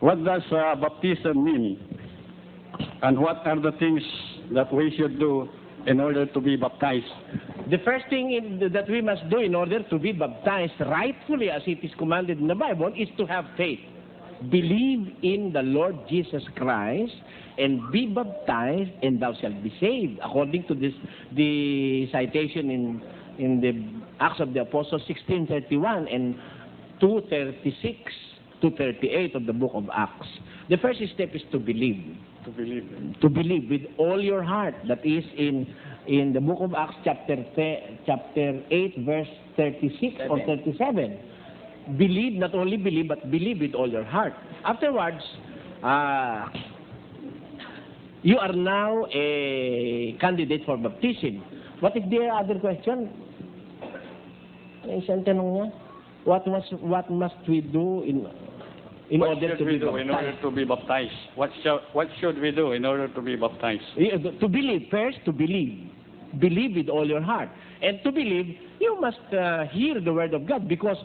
What does baptism mean? And what are the things that we should do in order to be baptized? The first thing that we must do in order to be baptized rightfully as it is commanded in the Bible is to have faith. Believe in the Lord Jesus Christ and be baptized and thou shalt be saved. According to the citation in the Acts of the Apostles 16:31 and 2:36 to 38 of the book of Acts. The first step is to believe. To believe. To believe with all your heart. That is in the book of Acts chapter 8 verse 36 or 37. Believe, not only believe, but believe with all your heart. Afterwards, you are now a candidate for baptism. What is the other question? Isang tanong niya. What must we do in order to be baptized? In order to be baptized? What should we do in order to be baptized? To believe. First, to believe. Believe with all your heart. And to believe, you must hear the word of God, because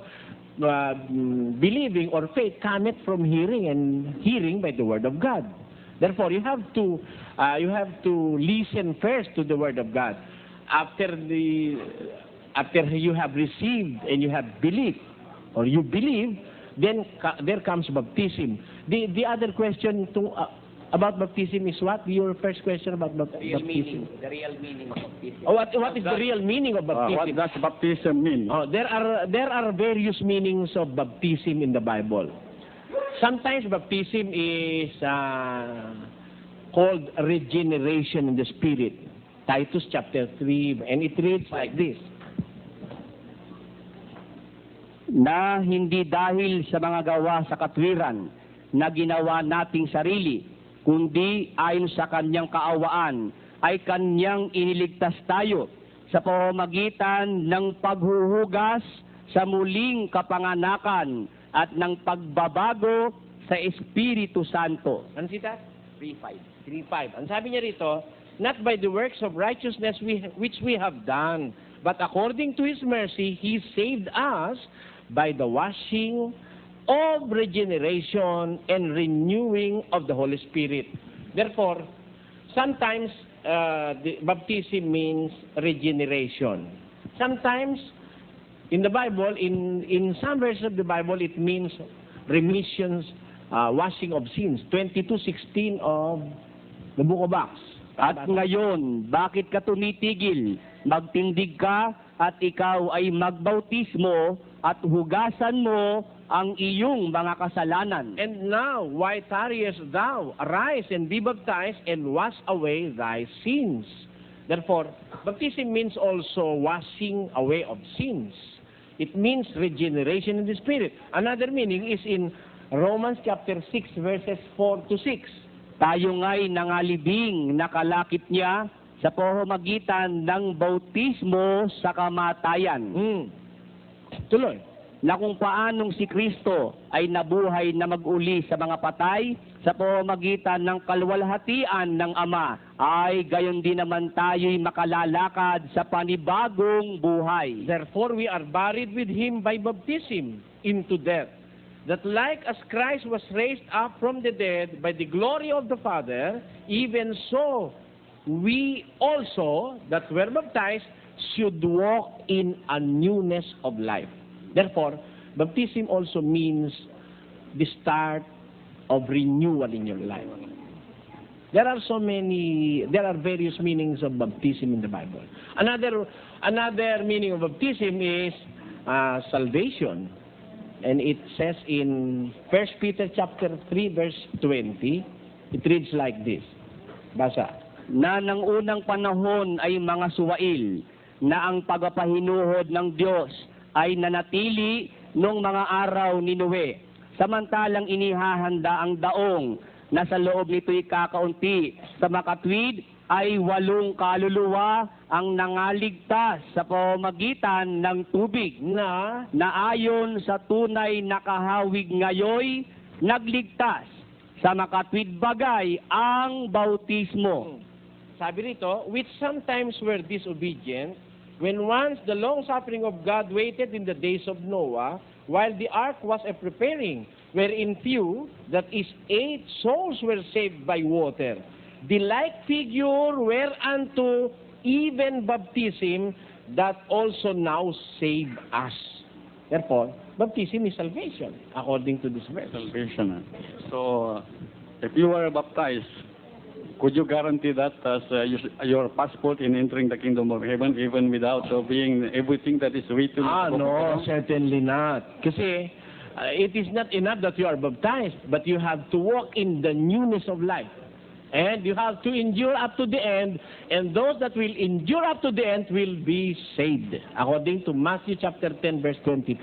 believing or faith cometh from hearing, and hearing by the word of God. Therefore, you have to listen first to the word of God. After you have received and you have believed, or you believe, then there comes baptism. The other question about baptism is what? Your first question about baptism? The real meaning of baptism. What is the real meaning of baptism? What does baptism mean? There are various meanings of baptism in the Bible. Sometimes baptism is called regeneration in the Spirit. Titus chapter 3, and it reads like this. Na hindi dahil sa mga gawa sa katwiran na ginawa nating sarili, kundi ayon sa kanyang kaawaan ay kanyang iniligtas tayo sa pamamagitan ng paghuhugas sa muling kapanganakan at ng pagbabago sa Espiritu Santo. Ano sita? 3:5. 3:5. Ang sabi niya rito, not by the works of righteousness which we have done, but according to His mercy, He saved us by the washing of regeneration and renewing of the Holy Spirit. Therefore, sometimes the baptism means regeneration. Sometimes, in the Bible, in some verses of the Bible, it means remissions, washing of sins. 22:16 of the book of Acts. At ngayon, bakit ka tumitigil? Magtindig ka at ikaw ay magbautismo at hugasan mo ang iyong mga kasalanan. And now, why tarriest thou? Arise and be baptized and wash away thy sins. Therefore, baptism means also washing away of sins. It means regeneration in the Spirit. Another meaning is in Romans chapter 6 verses 4 to 6. Tayo nga'y nangalibing nakalakip niya sa pamamagitan ng bautismo sa kamatayan. Tuloy. Na kung paanong si Kristo ay nabuhay na mag-uli sa mga patay sa pamamagitan ng kaluwalhatian ng Ama, ay gayon din naman tayo'y makalalakad sa panibagong buhay. Therefore, we are buried with Him by baptism into death, that like as Christ was raised up from the dead by the glory of the Father, even so we also that were baptized should walk in a newness of life. Therefore, baptism also means the start of renewal in your life. There are various meanings of baptism in the Bible. Another meaning of baptism is salvation. And it says in 1 Peter chapter 3 verse 20, it reads like this. Basa. Na ng unang panahon ay mga suwail, na ang pagpapahinuhod ng Diyos ay nanatili noong mga araw ni Noe. Samantalang inihahanda ang daong na sa loob nito'y kakaunti. Sa makatwid ay 8 kaluluwa ang nangaligtas sa pamamagitan ng tubig na ayon sa tunay na kahawig ngayoy nagligtas. Sa makatwid bagay ang bautismo. Sabi rito, which sometimes were disobedient, when once the long suffering of God waited in the days of Noah, while the ark was a preparing, wherein few, that is 8 souls were saved by water. The like figure whereunto even baptism that also now save us. Therefore, baptism is salvation, according to this verse. Salvation. So, if you were baptized, could you guarantee that as your passport in entering the kingdom of heaven, even without being everything that is written? No, certainly not. Kasi it is not enough that you are baptized, but you have to walk in the newness of life. And you have to endure up to the end, and those that will endure up to the end will be saved, according to Matthew chapter 10, verse 22.